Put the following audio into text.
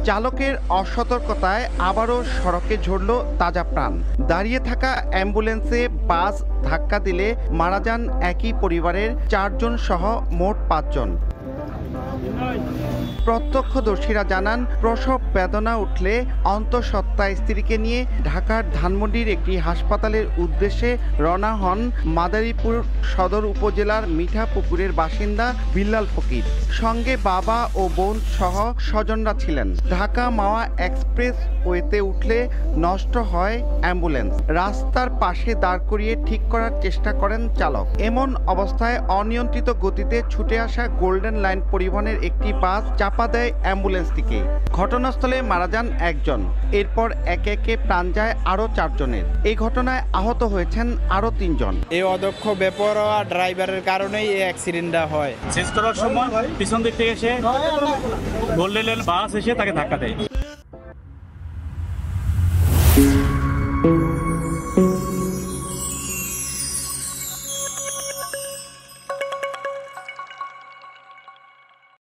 চালকের অসতর্কতায় আবারও সড়কে ঝরল তাজা প্রাণ। দাঁড়িয়ে থাকা অ্যাম্বুলেন্সে বাস ধাক্কা দিলে মারা যান একই পরিবারের 4 জন সহ মোট 5 জন। প্রত্যক্ষদর্শীরা জানান, প্রসব বেদনা উঠলে অন্তঃসত্ত্বা স্ত্রীকে নিয়ে ঢাকার ধানমন্ডির একটি হাসপাতালের উদ্দেশ্যে রওনা হন মাদারীপুর সদর উপজেলার মিঠাপুকুরের বাসিন্দা বিল্লাল ফকির। সঙ্গে বাবা ও বোন সহ স্বজনরা ছিলেন। ঢাকা মাওয়া এক্সপ্রেস ওয়েতে উঠলে নষ্ট হয় অ্যাম্বুলেন্স। রাস্তার পাশে দাঁড় করিয়ে ঠিক করার চেষ্টা করেন চালক। এমন অবস্থায় অনিয়ন্ত্রিত গতিতে ছুটে আসা গোল্ডেন লাইন পরিবহনের একটি বাস চাপা দেয় অ্যাম্বুলেন্সটিকে। ঘটনাস্থলে মারা যান 1 জন। এরপর একে একে প্রাণ যায় আরও 4 জনের। এই ঘটনায় আহত হয়েছেন আরও 3 জন। এই অদক্ষ বেপরোয়া ড্রাইভারের কারণেই এই অ্যাক্সিডেন্টটা হয়। শেষ করার সময় পিছন দিক থেকে এসে গোল্ডেন লাইন বাস এসে তাকে ধাক্কা দেয়।